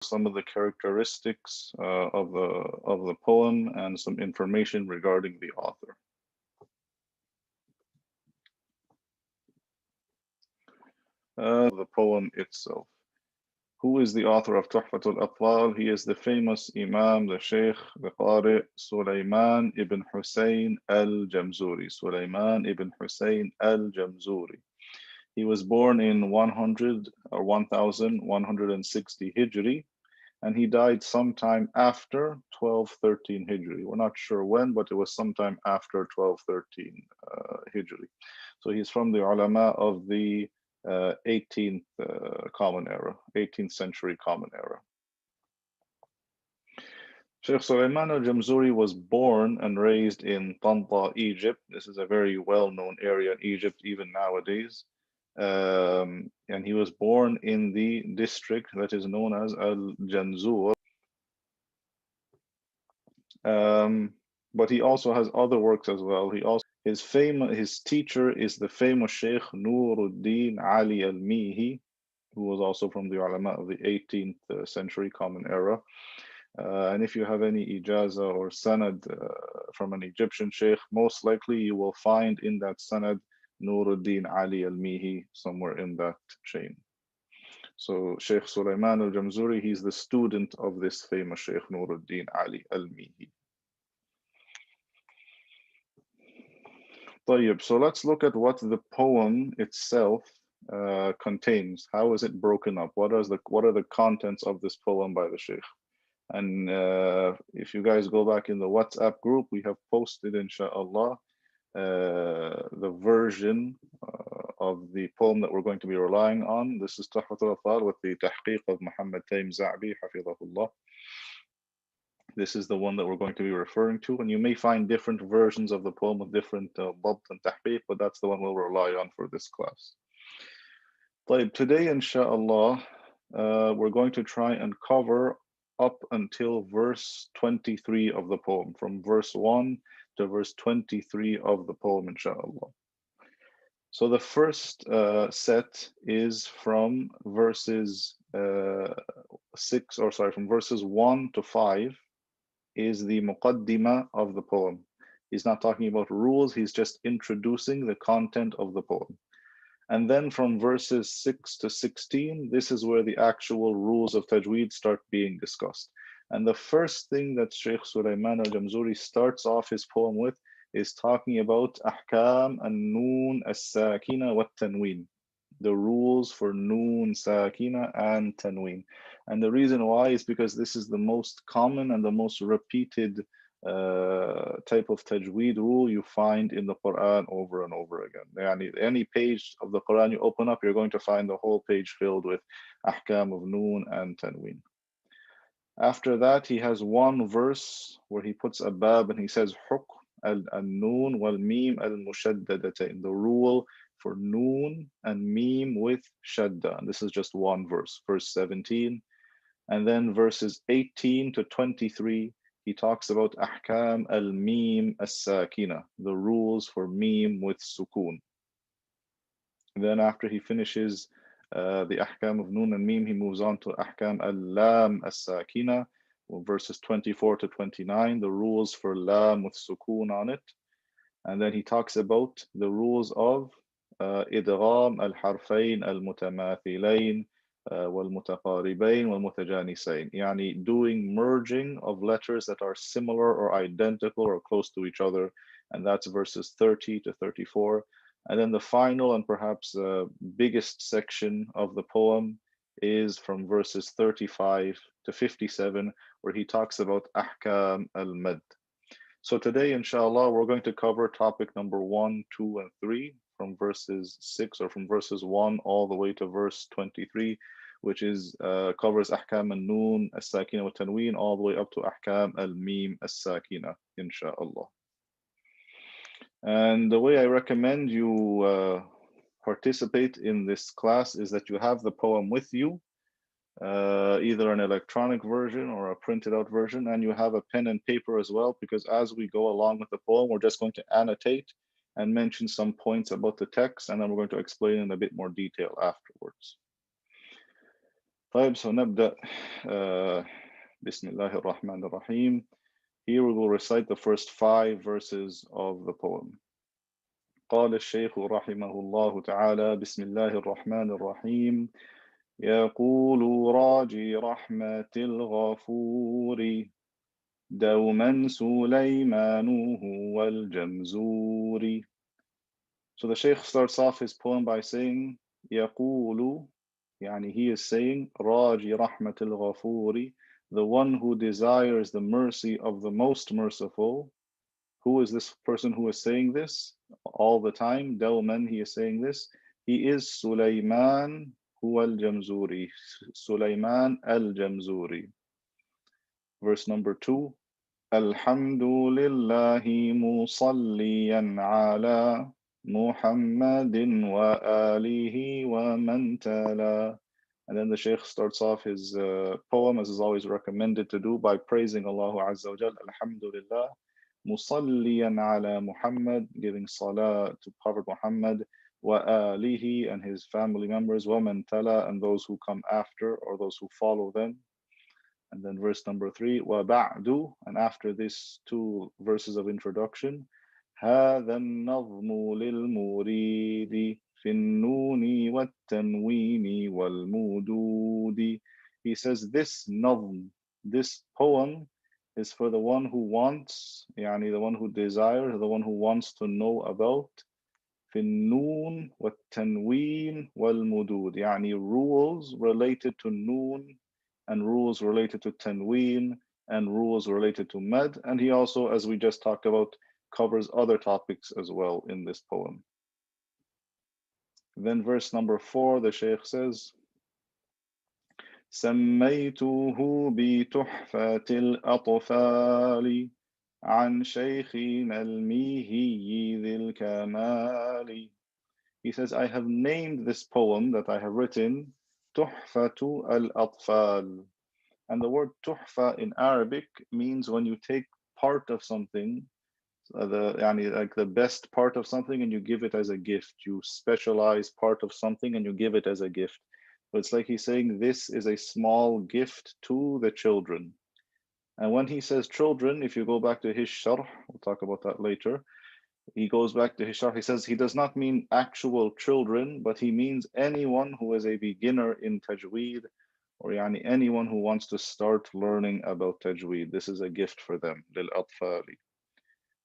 some of the characteristics of the poem and some information regarding the author. The poem itself. Who is the author of Tuhfat al-Atfaal? He is the famous Imam, the Sheikh, the Qari, Sulaiman ibn Hussein al-Jamzuri. Sulaiman ibn Hussein al-Jamzuri. He was born in 100 or 1160 Hijri, and he died sometime after 1213 Hijri. We're not sure when, but it was sometime after 1213 Hijri. So he's from the ulama of the 18th Common Era, 18th century Common Era. Sheikh Sulaiman al-Jamzuri was born and raised in Tanta, Egypt. This is a very well-known area in Egypt even nowadays. And he was born in the district that is known as al-Janzur. But he also has other works as well. His teacher is the famous Sheikh Nuruddin Ali al-Mihi, who was also from the ulama of the 18th century Common Era. And if you have any ijazah or sanad from an Egyptian sheikh, most likely you will find in that sanad Nuruddin Ali al-Mihi somewhere in that chain. So Sheikh Sulaiman al-Jamzuri, he's the student of this famous Sheikh Nuruddin Ali al-Mihi. So let's look at what the poem itself contains. How is it broken up? What are the contents of this poem by the Sheikh? And if you guys go back in the WhatsApp group, we have posted, inshallah, the version of the poem that we're going to be relying on. This is Tuhfat al-Atfaal with the tahqiq of Muhammad Taym Za'bi, hafidhahullah. This is the one that we're going to be referring to, and you may find different versions of the poem with different dabt and tahqiq, but that's the one we'll rely on for this class. Today, inshallah, we're going to try and cover up until verse 23 of the poem, from verse 1 to verse 23 of the poem, inshallah. So the first set is from verses from verses 1 to 5 is the muqaddimah of the poem. He's not talking about rules, he's just introducing the content of the poem. And then from verses 6 to 16, this is where the actual rules of tajweed start being discussed. And the first thing that Sheikh Sulaiman al-Jamzuri starts off his poem with is talking about ahkam an-noon as-sakina wa tanween, the rules for noon, sakina, and tanween. And the reason why is because this is the most common and the most repeated type of tajweed rule you find in the Quran over and over again. Any page of the Quran you open up, you're going to find the whole page filled with ahkam of noon and tanween. After that, he has one verse where he puts a bab and he says hukm al-noon wal mim al-mushaddadatain, the rule for noon and mim with shadda. And this is just one verse, verse 17. And then verses 18 to 23, he talks about ahkam al-mim as-sakina, the rules for mim with sukun. And then after he finishes the ahkam of noon and mim, he moves on to ahkam al-lam as-sakina, verses 24 to 29, the rules for lam with sukun on it. And then he talks about the rules of idgham al-harfayn al-mutamathilayn wal-mutaqaribayn wal-mutajanisayn, yani doing merging of letters that are similar or identical or close to each other, and that's verses 30 to 34. And then the final and perhaps biggest section of the poem is from verses 35 to 57, where he talks about ahkam al-mad. So today, inshallah, we're going to cover topic number 1, 2, and 3 from verses 6 or from verses 1 all the way to verse 23, which is covers ahkam al-noon as-sakina wa tanween all the way up to ahkam al-mim as-sakina, inshallah. And the way I recommend you participate in this class is that you have the poem with you, either an electronic version or a printed out version, and you have a pen and paper as well, because as we go along with the poem, we're just going to annotate and mention some points about the text, and then we're going to explain in a bit more detail afterwards. طيب, so نبدأ. بسم الله الرحمن الرحيم. Here we will recite the first 5 verses of the poem. قال الشيخ رحمه الله تعالى بسم الله الرحمن الرحيم. يقول راجي رحمة الغفور دوما سليمان هو الجمزوري. So the Shaykh starts off his poem by saying يقول, يعني he is saying راجي رحمة الغفور, the one who desires the mercy of the most merciful. Who is this person who is saying this all the time? دوما, he is saying this. He is Sulaiman هو الجمزوري. Sulaiman al-Jamzuri. Verse number 2. الحمد لله مصليا على محمد وآله ومن تلا. And then the Shaykh starts off his poem, as is always recommended to do, by praising Allah Azza wa Jal. Alhamdulillah. مصليا على Muhammad, giving salah to Prophet Muhammad, وآله, and his family members, ومن تلا, and those who come after or those who follow them. And then verse number 3, وَبَعْدُ, and after these 2 verses of introduction, هَذَا النَّظْمُ لِلْمُرِيدِ فِي النُّونِ وَالتَّنْوِينِ وَالْمُدُودِ. He says this nazm, this poem, is for the one who wants, يعني the one who desires, the one who wants to know about في النون والتنوين والمدود, يعني rules related to noon and rules related to tanween and rules related to mad. And he also, as we just talked about, covers other topics as well in this poem. Then verse number 4, the Shaykh says, سميته بتحفة الأطفال عن شيخنا الميهي ذي الكمال. He says, I have named this poem that I have written تحفة al-Atfaal. And the word tuhfa in Arabic means when you take part of something, like the best part of something, and you give it as a gift. You specialize part of something and you give it as a gift. So it's like he's saying this is a small gift to the children. And when he says children, if you go back to his sharh, we'll talk about that later. He goes back to his sharh, he says he does not mean actual children, but he means anyone who is a beginner in tajweed, or yani anyone who wants to start learning about tajweed. This is a gift for them, للأطفال.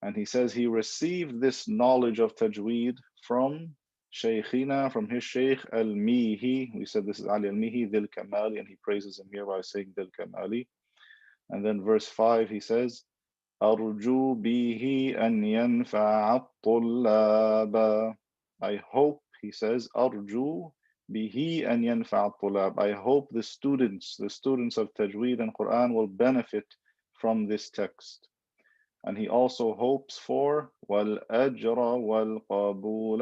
And he says he received this knowledge of tajweed from Shaykhina, from his Shaykh al-Mihi. We said this is Ali al-Mihi, Dhil Kamali, and he praises him here by saying Dhil Kamali. And then verse 5, he says, أرجو به أن ينفع الطلاب. I hope, he says, أرجو به أن ينفع الطلاب. I hope the students of Tajweed and Quran will benefit from this text. And he also hopes for والأجر والقبول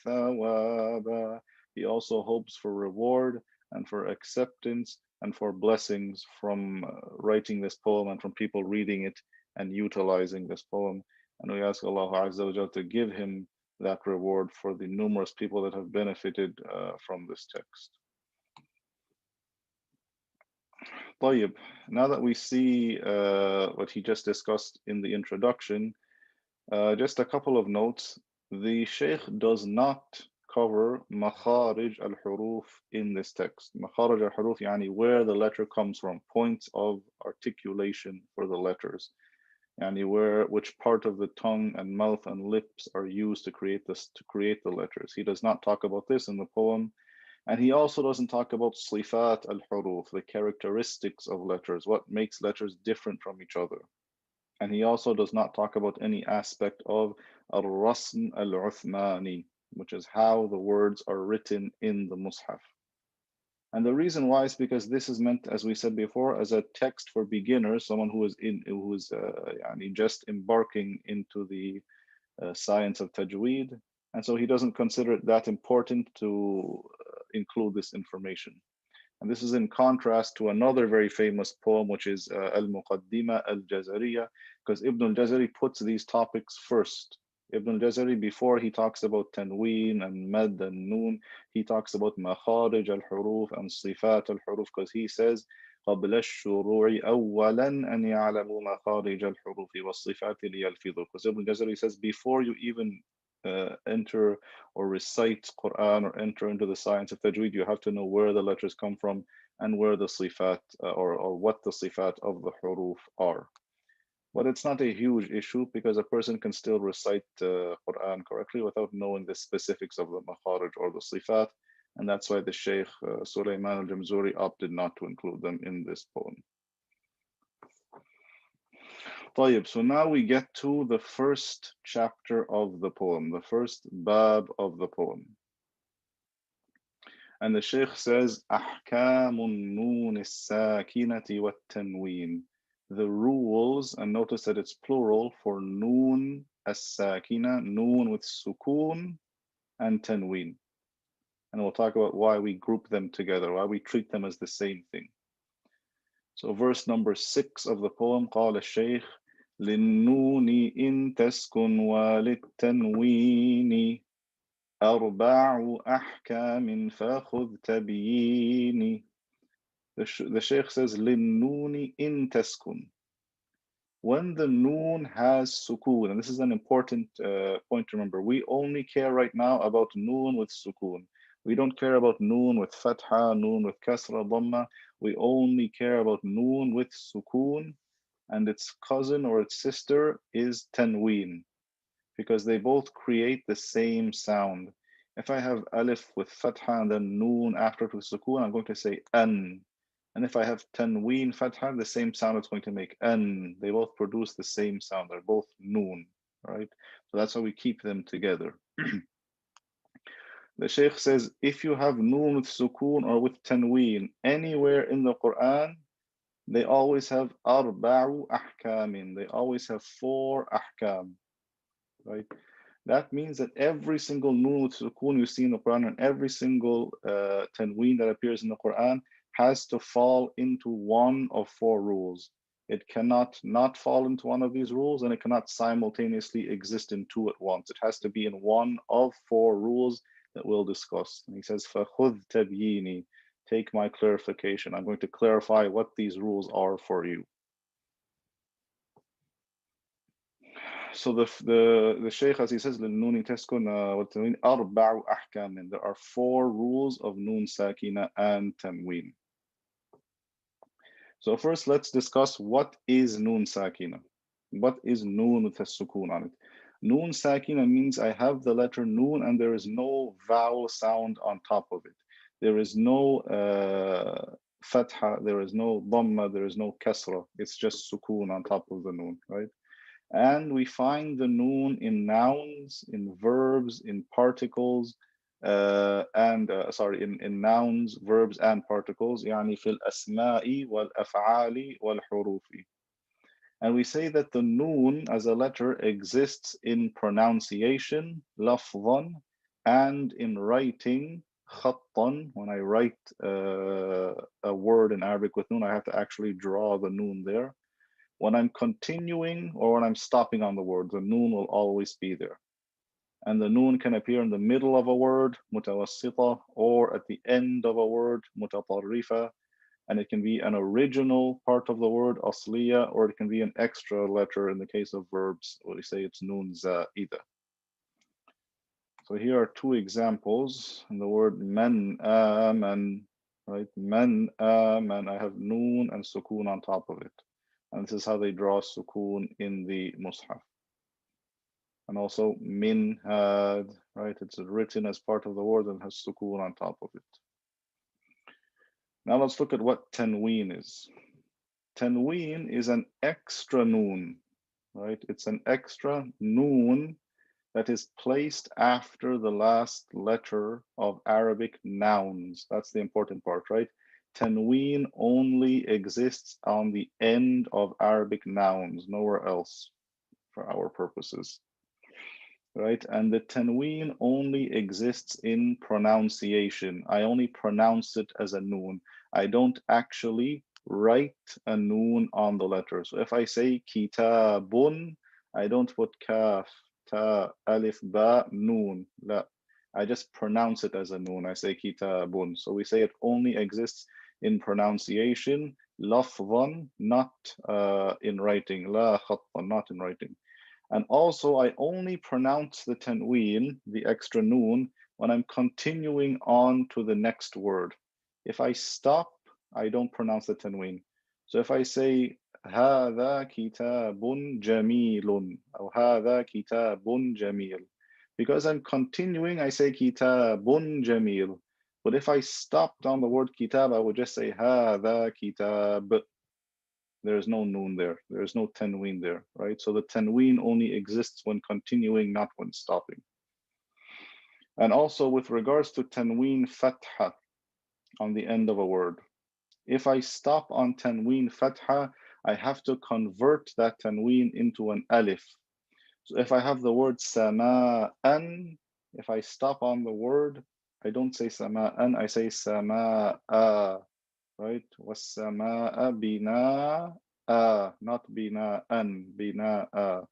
والثواب. He also hopes for reward and for acceptance and for blessings from writing this poem and from people reading it and utilizing this poem. And we ask Allah Azza wa Jalla to give him that reward for the numerous people that have benefited from this text. طيب, now that we see what he just discussed in the introduction, just a couple of notes. The Shaykh does not cover makharij al-huruf in this text. Makharij al-huruf, yani where the letter comes from, points of articulation for the letters. Yani which part of the tongue and mouth and lips are used to create the letters. He does not talk about this in the poem. And he also doesn't talk about sifat al-huruf, the characteristics of letters, what makes letters different from each other. And he also does not talk about any aspect of al-rasm al-Uthmani, which is how the words are written in the Mus'haf. And the reason why is because this is meant, as we said before, as a text for beginners, someone who is just embarking into the science of tajweed. And so he doesn't consider it that important to include this information. And this is in contrast to another very famous poem, which is al-Muqaddimah al-Jazariya, because Ibn al-Jazari puts these topics first. Ibn al-Jazari, before he talks about tanween and mad and noon, he talks about makharij al-huruf and sifat al-huruf, because he says قبل الشروع أولا أن يعلموا مخارج الحروف والصفات ليلفظوا. Because Ibn al-Jazari says before you even enter or recite Quran or enter into the science of tajweed, you have to know where the letters come from and where the sifat or what the sifat of the huruf are. But it's not a huge issue because a person can still recite Quran correctly without knowing the specifics of the makharij or the sifat. And that's why the Shaykh Sulaiman al-Jamzuri opted not to include them in this poem. طيب, so now we get to the first chapter of the poem, the first bab of the poem. And the Shaykh says, أحكام النون الساكنة والتنوين. The rules, and notice that it's plural for noon as-sakina, noon with sukoon and tanween. And we'll talk about why we group them together, why we treat them as the same thing. So verse number 6 of the poem, قال الشيخ للنون إن تسكن وللتنوين أربع أحكام فخذ تبييني. The Shaykh says للنون إن تسكن. When the noon has sukoon, and this is an important point to remember, we only care right now about noon with sukoon. We don't care about noon with fatha, noon with kasra, dhamma. We only care about noon with sukoon, and its cousin or its sister is tanween, because they both create the same sound. If I have alif with fatha and then noon after it with sukoon, I'm going to say an. And if I have tanween fatha, the same sound it's going to make an. They both produce the same sound. They're both noon, right? So that's why we keep them together. The Shaykh says, if you have noon with sukoon or with tanween anywhere in the Quran, they always have arba'u ahkamin. They always have 4 ahkam, right? That means that every single noon with sukoon you see in the Quran and every single tanween that appears in the Quran has to fall into one of 4 rules. It cannot not fall into one of these rules, and it cannot simultaneously exist in 2 at once. It has to be in one of 4 rules that we'll discuss. And he says, فَخُذْ تَبْيِينِي. Take my clarification. I'm going to clarify what these rules are for you. So the Shaykh, as he says, للنون تسكن والتنوين أربع أحكام. There are 4 rules of noon sakina and tanween. So first, let's discuss what is noon sakina. What is noon with a sukoon on it? Noon sakina means I have the letter noon and there is no vowel sound on top of it. There is no fatha, there is no dhamma, there is no kasra. It's just sukoon on top of the noon, right? And we find the noon in nouns, in verbs, in particles, in nouns, verbs, and particles. يعني في الأسماء والأفعال والحروف. And we say that the noon as a letter exists in pronunciation, lafظan, and in writing, khattan. When I write a word in Arabic with noon, I have to actually draw the noon there. When I'm continuing or when I'm stopping on the word, the noon will always be there. And the noon can appear in the middle of a word, mutawassita, or at the end of a word, mutatarrifa. And it can be an original part of the word, asliya, or it can be an extra letter in the case of verbs, where we say it's noon za'ida. So here are 2 examples. In the word man aman, right? Man aman, I have noon and sukoon on top of it. And this is how they draw sukoon in the Mus'haf. And also min had, right? It's written as part of the word and has sukoon on top of it. Now let's look at what tanween is. Tanween is an extra noon, right? It's an extra noon that is placed after the last letter of Arabic nouns. That's the important part, right? Tanween only exists on the end of Arabic nouns, nowhere else for our purposes, right? And the tanween only exists in pronunciation. I only pronounce it as a noon. I don't actually write a noon on the letter. So if I say kitabun, I don't put kaf, ta, alif, ba, noon. La. I just pronounce it as a noon. I say kitabun. So we say it only exists in pronunciation, lafzan, not in writing. La khattan, not in writing. And also, I only pronounce the tanween, the extra noon, when I'm continuing on to the next word. If I stop, I don't pronounce the tanween. So if I say, هذا كتاب جميل, or هذا كتاب جميل, because I'm continuing, I say kitabun jamil. But if I stopped on the word kitab, I would just say هذا كتاب. There's no noon there. There's no tanween there, right? So the tanween only exists when continuing, not when stopping. And also with regards to tanween fatha on the end of a word, if I stop on tanween fatha, I have to convert that tanween into an alif. So if I have the word sama'an, if I stop on the word, I don't say sama'an, I say sama'a, right? Was-sama'a bina'a, not bina'an, bina'a.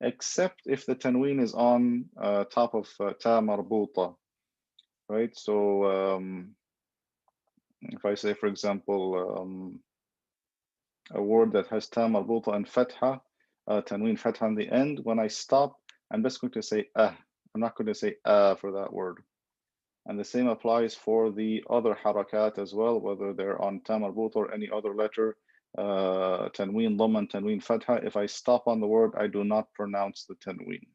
Except if the tanween is on top of ta marbuta, right? So if I say, for example, a word that has ta marbuta and fatha, tanween fatha on the end, when I stop, I'm just going to say I'm not going to say for that word. And the same applies for the other harakat as well, whether they're on ta marbuta or any other letter, tanween dhamma and tanween fatha. If I stop on the word, I do not pronounce the tanween.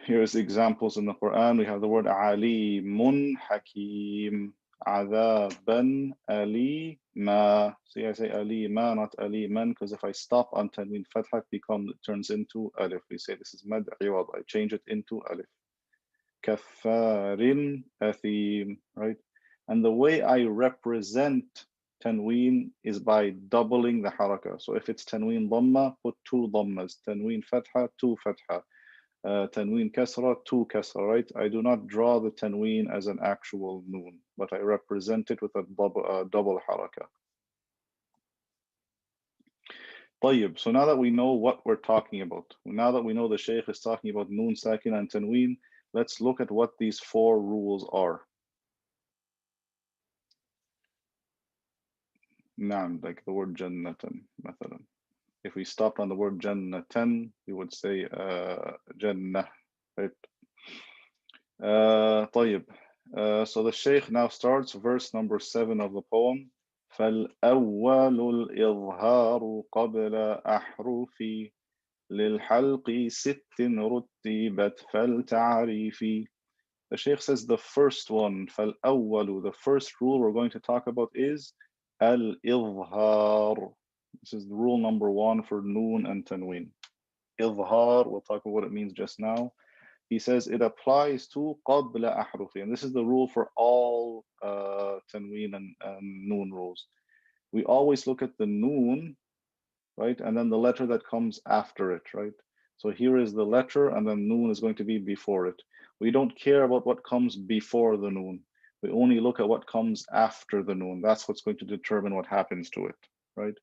Here's examples in the Quran. We have the word alimun hakim, adhaban alima. See, I say alima, not aliman, because if I stop on tanween fatha, it turns into alif. We say this is mad iwad. I change it into alif. Kaffarin athim, right? And the way I represent tanween is by doubling the haraka. So if it's tanween dhamma, put 2 dhammas. Tanween fatha, 2 fatha. Tanween kasra, 2 kasra, right? I do not draw the tanween as an actual noon, but I represent it with a double haraka. طيب, so now that we know what we're talking about, now that we know the Shaykh is talking about noon, sakin, and tanween, let's look at what these 4 rules are. Naam, like the word jannatan, مثلا. If we stopped on the word jannatan, we would say jannah, right? طيب. So the Shaykh now starts verse number 7 of the poem. فالأول الإظهار قبل أحرف للحلق 6 رتبت فالتعريف. The Shaykh says the first one, فالأول, the first rule we're going to talk about is al-izhar. This is the rule number 1 for noon and tanween. Izhar, we'll talk about what it means just now. He says it applies to qabla ahrufi, and this is the rule for all tanween and noon rules. We always look at the noon, right, and then the letter that comes after it, right? So here is the letter, and then noon is going to be before it. We don't care about what comes before the noon. We only look at what comes after the noon. That's what's going to determine what happens to it, right?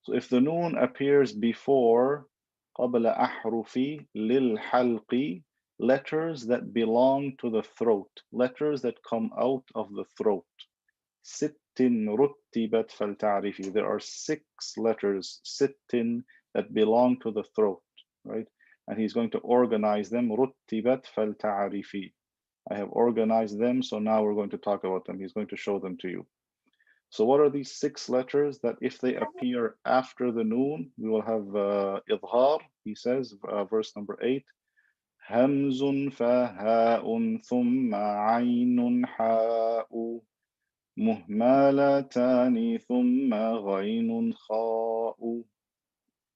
So if the noon appears before قبل أحرف للحلق, letters that belong to the throat, letters that come out of the throat. 6 رتبت فلتعرفي. There are 6 letters, 6, that belong to the throat, right? And he's going to organize them. رتبت فلتعرفي. I have organized them, so now we're going to talk about them. He's going to show them to you. So what are these 6 letters that if they appear after the noon, we will have idhar. He says, verse number 8, همز فهاء ثم عين حاء مهملتان ثم غين خاء.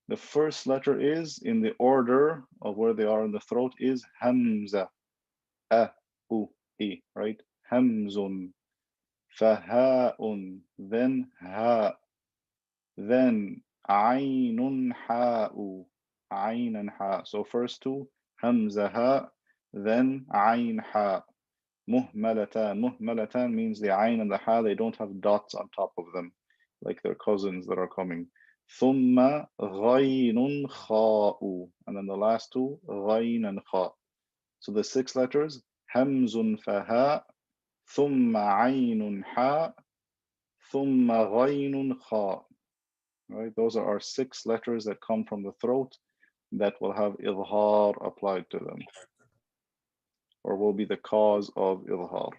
The first letter is, in the order of where they are in the throat, is hamza, a, u, e, right? Hamzun, فهاء, then ha, then aynun ha'u, ayn and ha. So first 2, hamza ha, then ayn ha. Muhmalatan. Muhmalatan means the ayn and the ha, they don't have dots on top of them, like their cousins that are coming. ثم غين خاء, and then the last two غين and خاء. So the 6 letters همز فهاء ثم عين حاء ثم غين خاء. Right, those are our 6 letters that come from the throat that will have إظهار applied to them, or will be the cause of إظهار.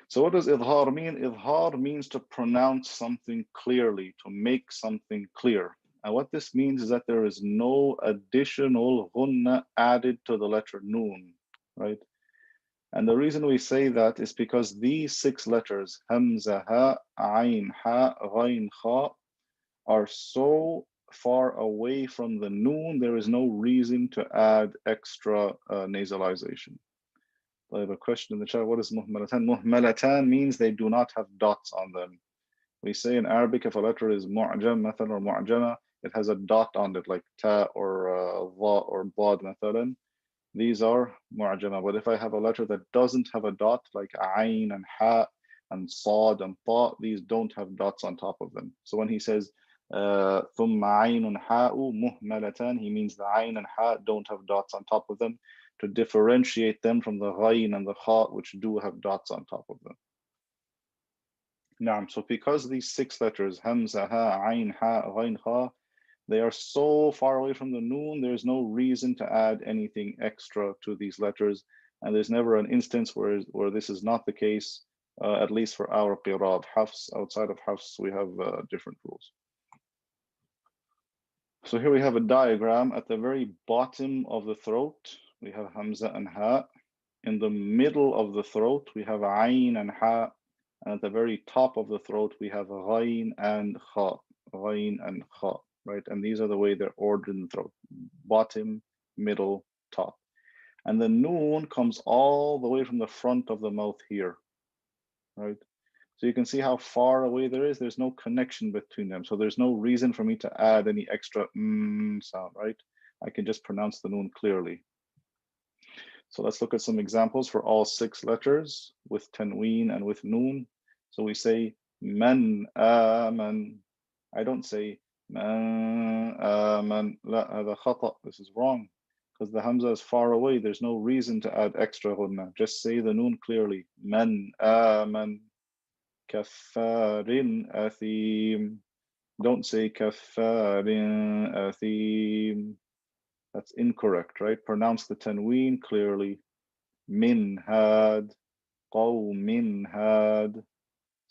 So what does إظهار mean? إظهار means to pronounce something clearly, to make something clear. And what this means is that there is no additional ghunna added to the letter noon, right? And the reason we say that is because these 6 letters, hamza, ha, ayn, ha, ghayn, kha, are so far away from the noon, there is no reason to add extra nasalization. I have a question in the chat. What is muhmalatan? Muhmalatan means they do not have dots on them. We say in Arabic, if a letter is mu'jam, mathalan, or mu'jama, it has a dot on it, like ta or dha or dad, mathalan. These are mu'jama. But if I have a letter that doesn't have a dot, like ayn and ha and sad and ta, these don't have dots on top of them. So when he says ثم عين حاء مهملتان, he means the ayn and ha don't have dots on top of them, to differentiate them from the ghayn and the kha, which do have dots on top of them. Naam. So because these 6 letters, hamza, ha, ayn, ha, ghayn, kha, they are so far away from the noon, there's no reason to add anything extra to these letters. And there's never an instance where this is not the case, at least for our qira'at. Hafs, outside of Hafs, we have different rules. So here we have a diagram. At the very bottom of the throat, we have hamza and ha. In the middle of the throat, we have ayn and ha. And at the very top of the throat, we have ghayn and kha. Ghayn and kha, right? And these are the way they're ordered in the throat. Bottom, middle, top. And the noon comes all the way from the front of the mouth here, right? So you can see how far away there is. There's no connection between them. So there's no reason for me to add any extra sound, right? I can just pronounce the noon clearly. So let's look at some examples for all 6 letters with tanween and with noon. So we say man aman. I don't say man aman. La hada khata. This is wrong because the hamza is far away. There's no reason to add extra ghunna. Just say the noon clearly. Man aman. Kaffarin athim. Don't say kaffarin athim. That's incorrect, right? Pronounce the tanween clearly. Min had, qawmin had,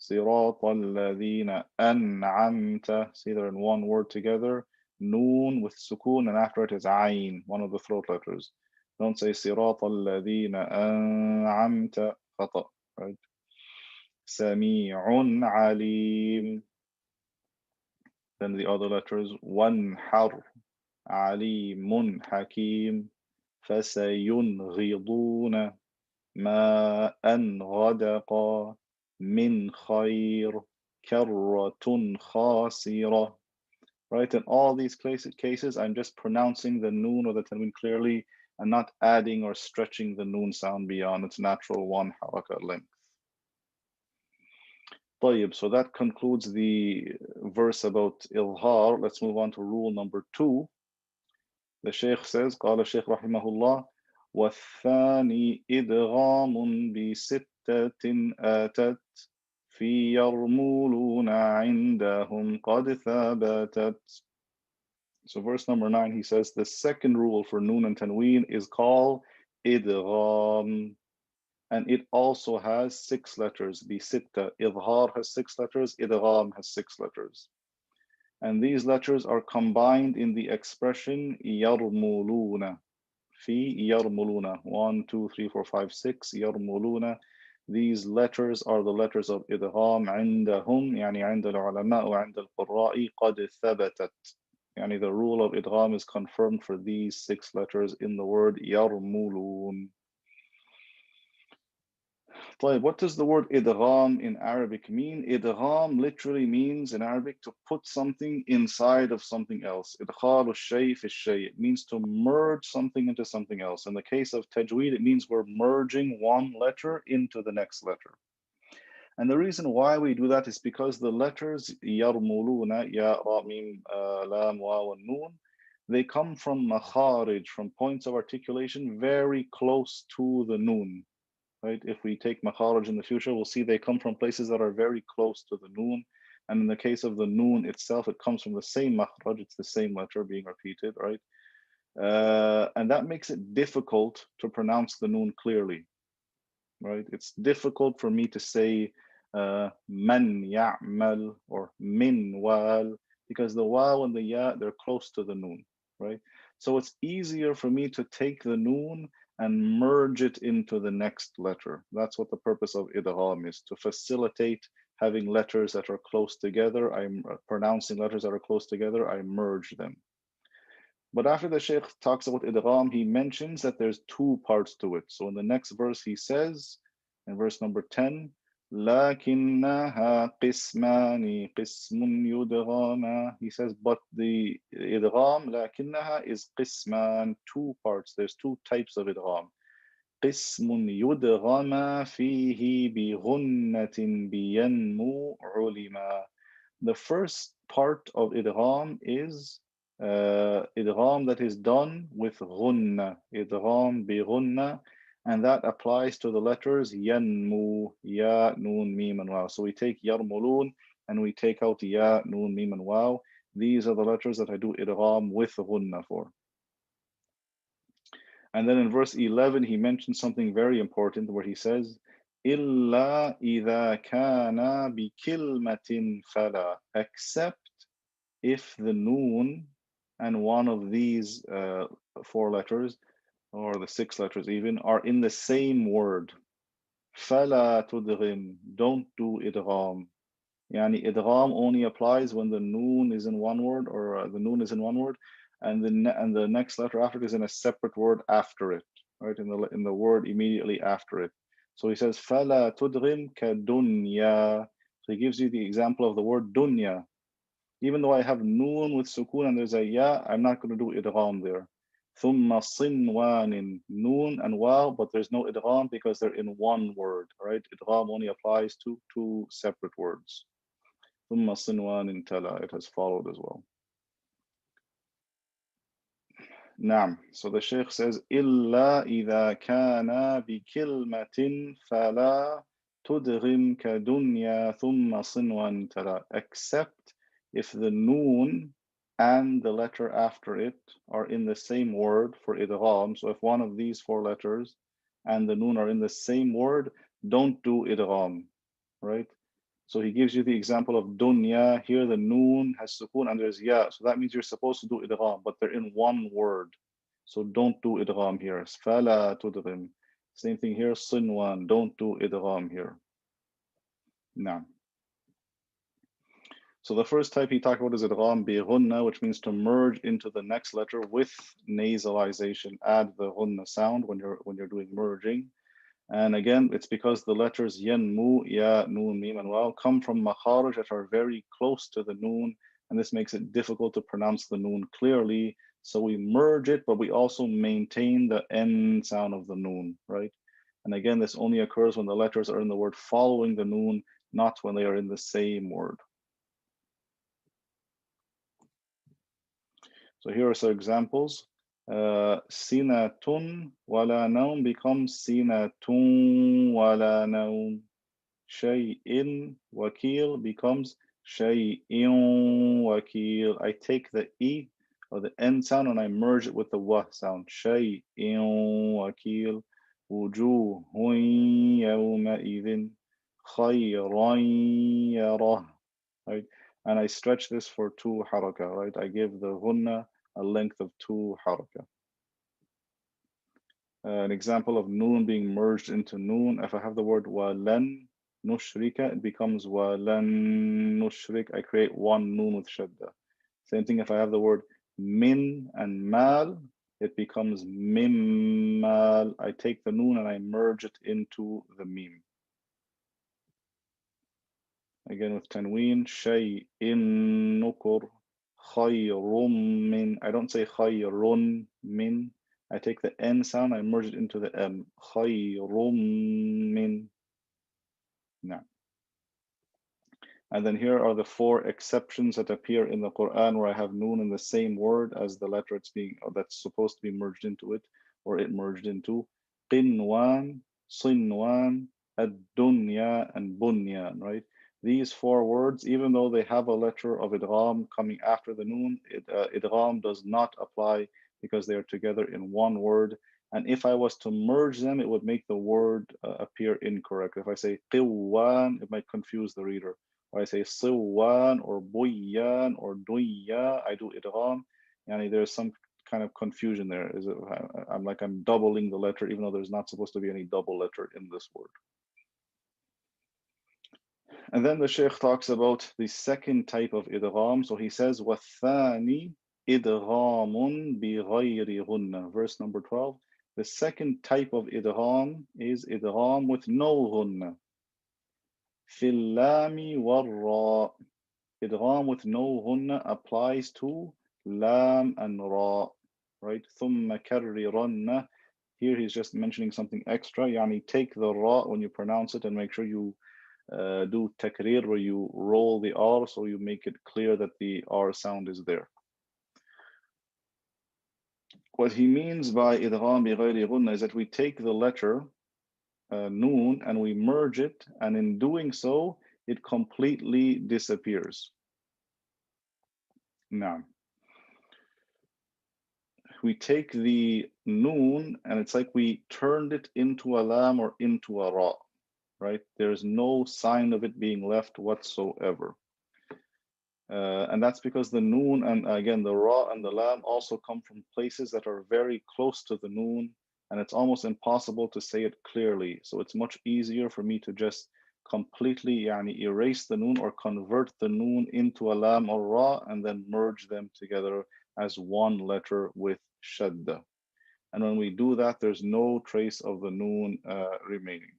sirat alladhina an'amta. See, they're in one word together. Noon with sukoon, and after it is ayn, one of the throat letters. Don't say sirat alladhina an'amta. Khata, right? Sami'un alim. Then the other letters. Wanhar. عليم حكيم فسينغضون ماء غدقا من خير كرة خاسرة. Right, in all these cases, I'm just pronouncing the noon or the tanween clearly and not adding or stretching the noon sound beyond its natural 1 haraka length. طيب, so that concludes the verse about إظهار. Let's move on to rule number 2. The Shaykh says, قال الشيخ رحمه الله والثاني إدغام بستة آتت في يرمولون عندهم قد ثبتت. So verse number 9, he says, the second rule for noon and tanween is called idgham. And it also has 6 letters. بستة, إظهار has 6 letters, idgham has 6 letters. And these letters are combined in the expression yarmuluna. Fi yarmuluna. 1, 2, 3, 4, 5, 6. Yarmuluna. These letters are the letters of idgham. عندهم يعني عند العلماء وعند القراء قد ثبتت. يعني the rule of idgham is confirmed for these 6 letters in the word yarmulun. What does the word idgham in Arabic mean? Idgham literally means in Arabic to put something inside of something else. Idkhal al-shay fi shay. It means to merge something into something else. In the case of tajweed, it means we're merging one letter into the next letter. And the reason why we do that is because the letters yarmuluna, ya, ra, mim, lam, waw, and nun, they come from makharij, from points of articulation very close to the nun, right? If we take makharij in the future, we'll see they come from places that are very close to the nun. And in the case of the nun itself, it comes from the same makharij, it's the same letter being repeated, right? And that makes it difficult to pronounce the nun clearly, right? It's difficult for me to say man ya'mal or min wal, because the waw and the ya, they're close to the noon, right? So it's easier for me to take the noon and merge it into the next letter. That's what the purpose of idgham is, to facilitate having letters that are close together. I'm pronouncing letters that are close together, I merge them. But after the Shaykh talks about idgham, he mentions that there's two parts to it. So in the next verse, he says, in verse number 10, لَكِنَّهَا قِسْمَانِ قِسْمٌ يُدْغَامًا. He says, but the idgham, لَكِنَّهَا, is qisman, two parts. There's two types of idgham. قِسْمٌ يُدْغَامًا فِيهِ بِغُنَّةٍ بِيَنْمُو عُلِمًا. The first part of idgham is idgham that is done with ghunna, idgham bi ghunna, and that applies to the letters yanmu, ya, nun, mim, and waw. So we take yarmulun and we take out ya, nun, mim, and waw. These are the letters that I do idgham with ghunna for. And then in verse 11, he mentions something very important where he says, إِلَّا إِذَا كَانَ بِكِلْمَةٍ فَلَا, except if the noon and one of these four letters, or the six letters even, are in the same word. فَلَا تُدْغِمْ, don't do idgham. Yani idgham only applies when the noon is in one word, or the noon is in one word, and the next letter after it is in a separate word after it, right? In the word immediately after it. So he says, فَلَا تُدْغِمْ كَدُنْيَا. So he gives you the example of the word dunya. Even though I have noon with sukun and there's a ya, I'm not going to do idgham there. ثُمَّ صِنْوَانٍ, noon and waw, but there's no idgham because they're in one word, right? Idgham only applies to two separate words. ثُمَّ صِنْوَانٍ تَلَا, it has followed as well. Naam. So the Shaykh says, إِلَّا إِذَا كَانَ بِكِلْمَةٍ فَلَا تُدْغِمْ كَدُنْيَا ثُمَّ صِنْوَانٍ تَلَا, except if the noon and the letter after it are in the same word for idgham. So if one of these four letters and the noon are in the same word, don't do idgham, right? So he gives you the example of dunya. Here the noon has sukun and there's ya. So that means you're supposed to do idgham, but they're in one word. So don't do idgham here. Fala tudghim. Same thing here, sinwan. Don't do idgham here. Now. So the first type he talked about is idgham bi ghunna, which means to merge into the next letter with nasalization. Add the ghunna sound when you're doing merging. And again, it's because the letters yanmu, ya, noon, mim, and waw come from makharij that are very close to the noon, and this makes it difficult to pronounce the noon clearly. So we merge it, but we also maintain the n sound of the noon, right? And again, this only occurs when the letters are in the word following the noon, not when they are in the same word. So here are some examples. Sinatun wala naum becomes sinatun wala naum. Shay'in wakil becomes shay'in wakil. I take the e or the n sound and I merge it with the wa sound. Shay'in wakil. Wujuhun yawma'idhin khayran yarah. Right? And I stretch this for two haraka, right? I give the ghunna a length of two haraka. An example of noon being merged into noon. If I have the word walan nushrika, it becomes walan nushrik. I create one noon with shadda. Same thing if I have the word min and mal, it becomes mimmal. I take the noon and I merge it into the mim. Again with tanween, shay'in nukur, khayrun min. I don't say khayrun min. I take the n sound, I merge it into the m. Khayrun min. Now. And then here are the 4 exceptions that appear in the Quran where I have noon in the same word as the letter that's supposed to be merged into it, or it merged into. Qinwan, Sinwan, Ad-Dunya, and Bunyan, right? These 4 words, even though they have a letter of idgham coming after the noon, idgham does not apply because they are together in one word. And if I was to merge them, it would make the word appear incorrect. If I say Qiwan, it might confuse the reader. Or I say Siwan or Buyan or Duya, I do idgham. Yani there's some kind of confusion there. I'm doubling the letter, even though there's not supposed to be any double letter in this word. And then the Shaykh talks about the second type of idgham. So he says, وَالثَّانِي إِدْغَامٌ بِغَيْرِ غُنَّةٍ. Verse number 12. The second type of idgham is idgham with no ghunna. فِي اللَّامِ وَالرَّاءِ. Idgham with no ghunna applies to lam and ra, right? ثُمَّ كَرِّرَنَّ. Here he's just mentioning something extra. Yani take the ra when you pronounce it and make sure you do takrir, where you roll the R so you make it clear that the R sound is there. What he means by idgham bi ghayri ghunna is that we take the letter noon and we merge it, and in doing so, it completely disappears. Now, we take the noon and it's like we turned it into a lam or into a ra, right? There's no sign of it being left whatsoever. And that's because the noon and again the ra and the lam also come from places that are very close to the noon, and it's almost impossible to say it clearly. So it's much easier for me to just completely erase the noon or convert the noon into a lam or ra and then merge them together as one letter with shadda. And when we do that, there's no trace of the noon remaining.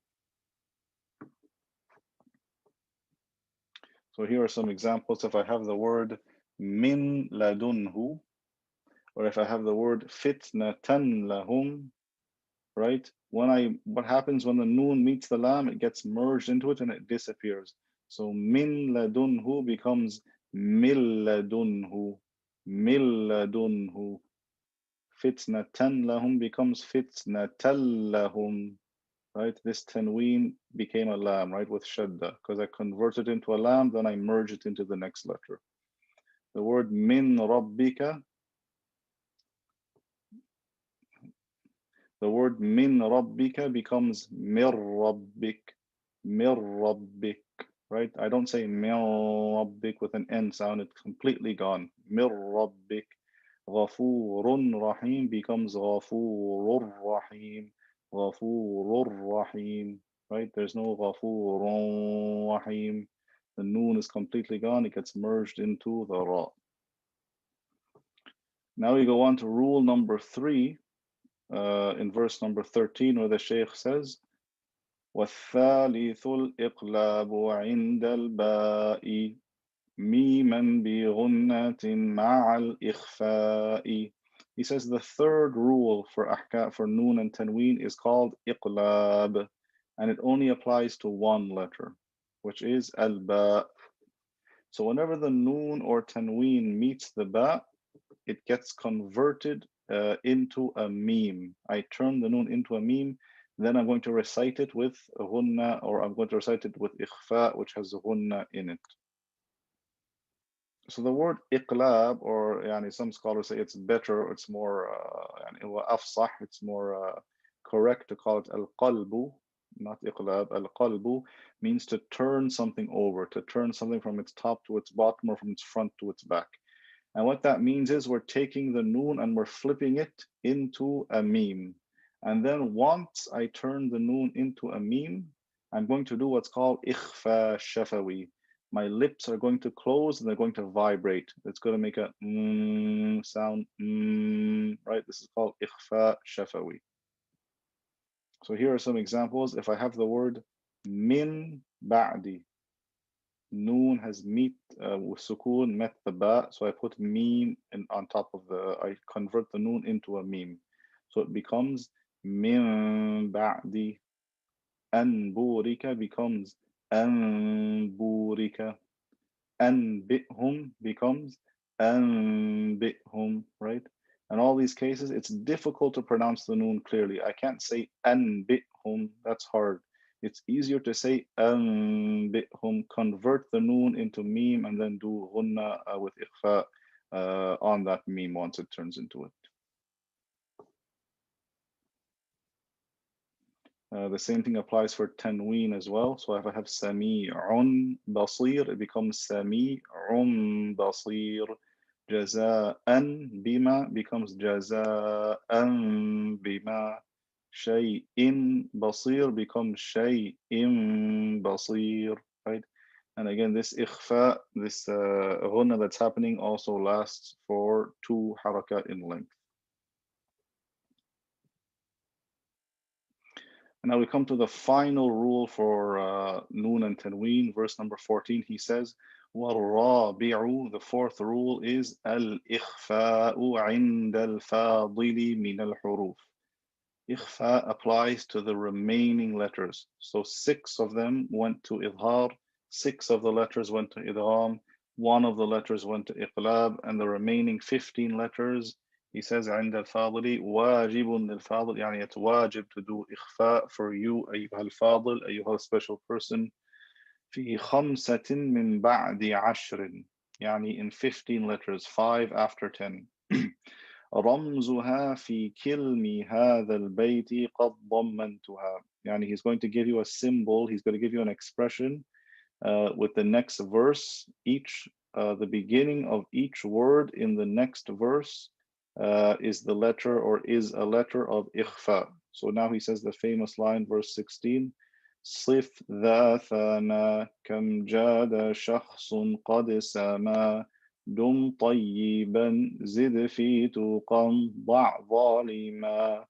So here are some examples. If I have the word min ladunhu, or if I have the word fitnatan lahum, right? What happens when the noon meets the lam, it gets merged into it and it disappears. So min ladunhu becomes mil ladunhu, mil ladunhu. Fitnatan lahum becomes fitnatal lahum. Right, this tanween became a lam, right, with shadda, because I converted it into a lam, then I merge it into the next letter. The word min rabbika, the word min rabbika becomes mir rabbik, right? I don't say mir rabbik with an N sound, it's completely gone. Mir rabbik. Ghafurun rahim becomes ghafurur rahim. Ghafurur Rahim, right? There's no Ghafurun Rahim. The noon is completely gone. It gets merged into the ra. Now we go on to rule number 3 in verse number 13, where the Shaykh says, وَالثَّالِثُ الْإِقْلَابُ عِنْدَ الْبَاءِ مِيمًا بِغُنَّةٍ مَعَ الْإِخْفَاءِ. He says the third rule for noon and tanween is called iqlab, and it only applies to one letter, which is al-ba. So whenever the noon or tanween meets the ba, it gets converted into a meme. I turn the noon into a meme, then I'm going to recite it with ghunna, or I'm going to recite it with ikhfa, which has ghunna in it. So the word iqlab, or some scholars say it's better, or it's more afsah, it's more correct to call it al-qalbu, not iqlab. Al-qalbu means to turn something over, to turn something from its top to its bottom or from its front to its back. And what that means is we're taking the noon and we're flipping it into a meme. And then once I turn the noon into a meme, I'm going to do what's called ikhfa shafawi. My lips are going to close and they're going to vibrate. It's going to make a sound, right? This is called ikhfa shafawi. So here are some examples. If I have the word min ba'di, noon has met with sukoon, met the ba, so I put meme on top of I convert the noon into a meme. So it becomes min ba'di. An burika becomes an burika. أنبئهم becomes أنبئهم, right? In all these cases, it's difficult to pronounce the noon clearly. I can't say أنبئهم, that's hard. It's easier to say أنبئهم, convert the noon into meme and then do غنة with إخفاء on that meme once it turns into it. The same thing applies for tanween as well. So if I have sami'un basir, it becomes sami'un basir. Jaza'an bima becomes jaza'an bima. Shay'in basir becomes shay'in basir, right? And again, this ikhfa, this ghunna that's happening also lasts for 2 harakat in length. And now we come to the final rule for Noon and Tanween, verse number 14. He says, وَالرَّابِعُ, the fourth rule is الْإِخْفَاءُ عِنْدَ الْفَاضِلِ مِنَ الْحُرُوفِ. Ikhfa applies to the remaining letters. So 6 of them went to idhar, 6 of the letters went to idgham, 1 of the letters went to iqlab, and the remaining 15 letters, he says عند الفاضل واجب للفاضل, يعني it's wajib to do إخفاء for you أيها الفاضل, أيها special person, في 5 من بعد 10, يعني in 15 letters, 5 after 10. رمزها في كلم هذا البيت قد ضمنتها, يعني he's going to give you a symbol, he's going to give you an expression with the next verse. The beginning of each word in the next verse is the letter or is a letter of ikhfa. So now he says the famous line, verse 16, صف ذا ثنا كم جاد شخص قد سما دم طيبا زد في توقا ضع ظالما.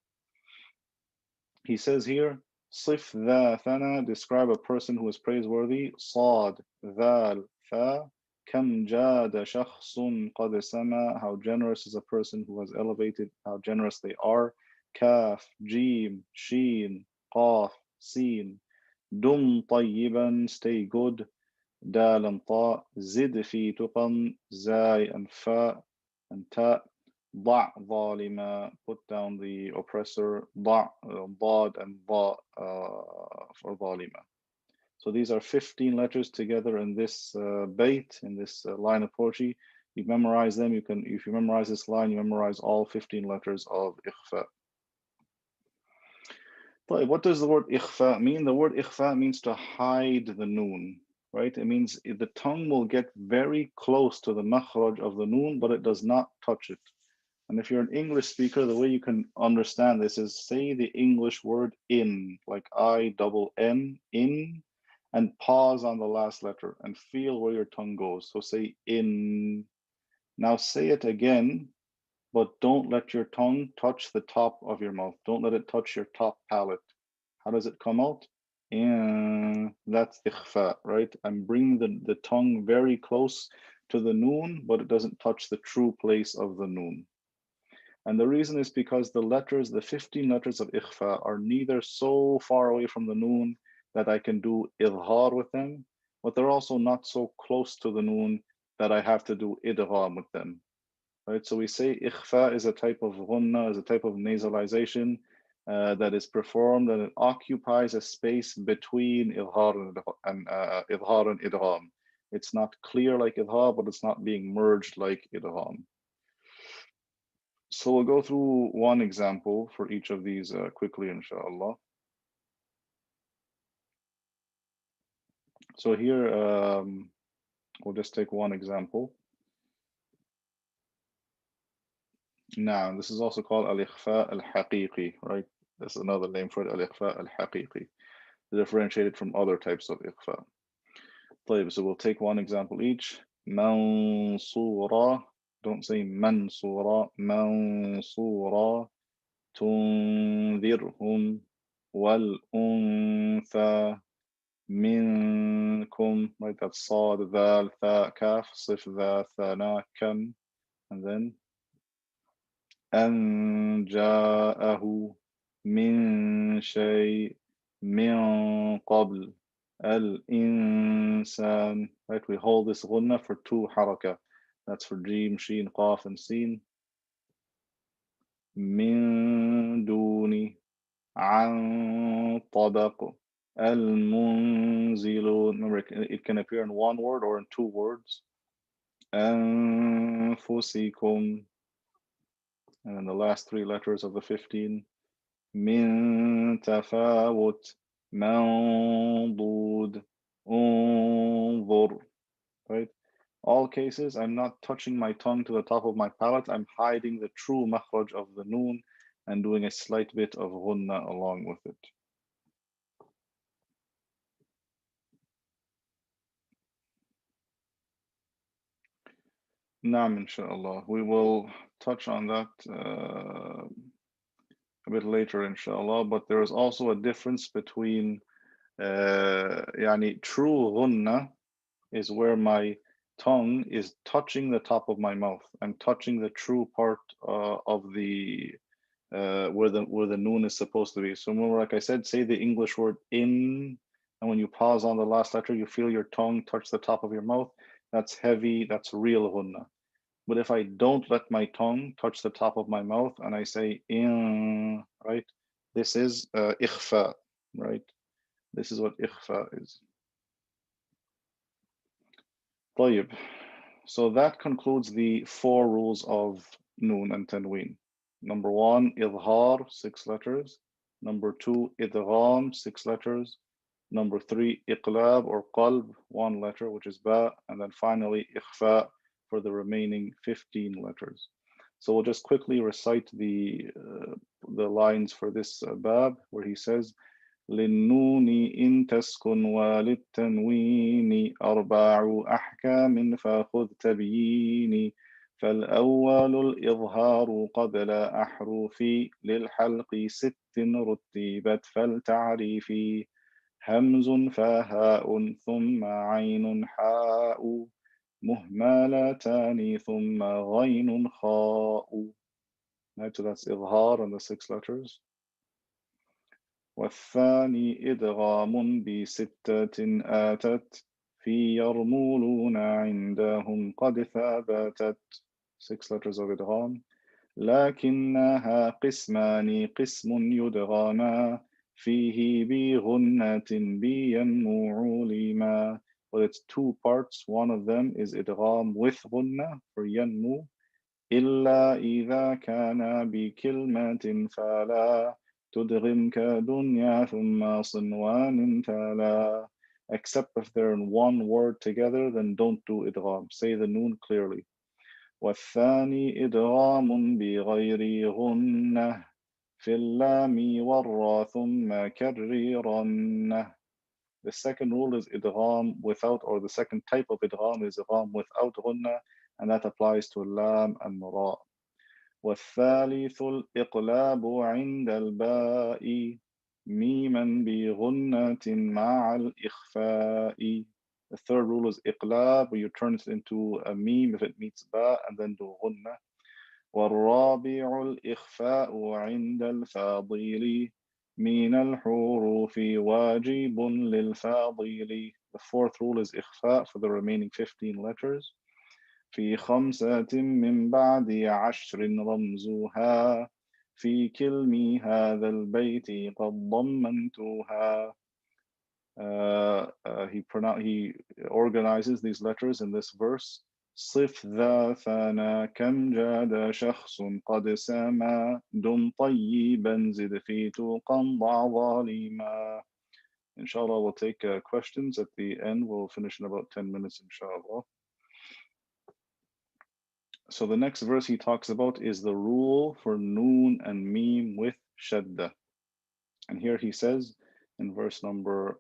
He says here, صف ذا ثنا, describe a person who is praiseworthy. صاد ذال ثا كم جاد شخص قد سما, how generous is a person who has elevated, how generous they are. كاف جيم شين قاف سين دم طيبا, stay good. دال طاء زد في تقا, زاي and فاء and تاء. ضع ظالما, put down the oppressor. ضع ضاد and ضاء for ظالما. So these are 15 letters together in this bait, in this line of poetry. You memorize them. You can, if you memorize this line, you memorize all 15 letters of ikhfa. But what does the word ikhfa mean? The word ikhfa means to hide the noon, right? It means the tongue will get very close to the makhraj of the noon, but it does not touch it. And if you're an English speaker, the way you can understand this is say the English word in, like I-double-N, in, and pause on the last letter and feel where your tongue goes. So say in. Now say it again, but don't let your tongue touch the top of your mouth. Don't let it touch your top palate. How does it come out? And that's ikhfa, right? I'm bringing the tongue very close to the noon, but it doesn't touch the true place of the noon. And the reason is because the letters, the 15 letters of ikhfa, are neither so far away from the noon that I can do idhar with them, but they're also not so close to the noon that I have to do idgham with them. Right? So we say ikhfa is a type of ghunna, is a type of nasalization that is performed, and it occupies a space between idhar and idgham. It's not clear like idhar, but it's not being merged like idgham. So we'll go through one example for each of these quickly, inshallah. So here, we'll just take one example. Now, this is also called al-ikhfa al-haqiqi, right? That's another name for it, al-ikhfa al-haqiqi, differentiated from other types of ikhfa. So we'll take one example each. Mansura, don't say mansura, mansura, tundirhum wal-untha minkum, right? That's sad, dhal, tha, kaf, sif, dha, thana, kam, and then أن جاءه من شيء من قبل. Al-insan, right? We hold this ghunna for 2 haraka. That's for Jim, Sheen, Qaf, and Sin. Min duni, an tabaq. Al-munzilun. Remember, it can appear in 1 word or in 2 words. Anfusikum. And then the last 3 letters of the 15. Min tafawut. Mandud. Unzur. Right? All cases, I'm not touching my tongue to the top of my palate. I'm hiding the true makhraj of the noon and doing a slight bit of ghunna along with it. Naam, inshallah. We will touch on that a bit later, inshallah. But there is also a difference between true ghunna is where my tongue is touching the top of my mouth. I'm touching the true part of the where the noon is supposed to be. So remember, like I said, say the English word in, and when you pause on the last letter, you feel your tongue touch the top of your mouth. That's heavy. That's real ghunna. But if I don't let my tongue touch the top of my mouth and I say in, right? This is ikhfa, right? This is what ikhfa is. طيب. So that concludes the 4 rules of noon and tanween. Number 1, idhar, 6 letters. Number 2, idgham, 6 letters. Number 3, iqlab or qalb, 1 letter, which is ba. And then finally, ikhfa for the remaining 15 letters. So we'll just quickly recite the lines for this bab, where he says, للنون إن تسكن وللتنوين 4 أحكام فخذ تبييني فالأول الإظهار قبل أحرف للحلق 6 رتبت فالتعريف همز فهاء ثم عين حاء مهملتان ثم غين خاء. Right, so that's إظهار and the 6 letters. والثاني إدغام ب6 آتت في يرمولون عندهم قد ثبتت 6 letters of إدغام لكنها قسمان قسم يدغما فيه بغنة بينمو لما. Well, it's 2 parts. One of them is إدغام with غنة for ينمو إلا إذا كان بكلمة فلا تدغم كدنيا ثم صنوان تلا. Except if they're in 1 word together, then don't do idgham. Say the noon clearly. والثاني إدغام بغير غنة في اللام والراء ثم كررنه. The second rule is idgham without, or the second type of idgham is idgham without غنة, and that applies to lam and ra. والثالث الإقلاب عند الباء ميما بغنة مع الإخفاء. The third rule is إقلاب, where you turn it into a meme if it meets ba and then do غنة. والرابع الإخفاء عند الفاضل من الحروف واجب للفاضل. The fourth rule is إخفاء for the remaining 15 letters. في 5 من بعد 10 رمزها في كلمي هذا البيت قد ضمنتها. He organizes these letters in this verse. صف ذا ثنا كم جاد شخص قد سما دم طيبا زد في توقا ضع ظالما. Inshallah, we'll take questions at the end. We'll finish in about 10 minutes, inshallah. So the next verse he talks about is the rule for noon and meme with shadda. And here he says in verse number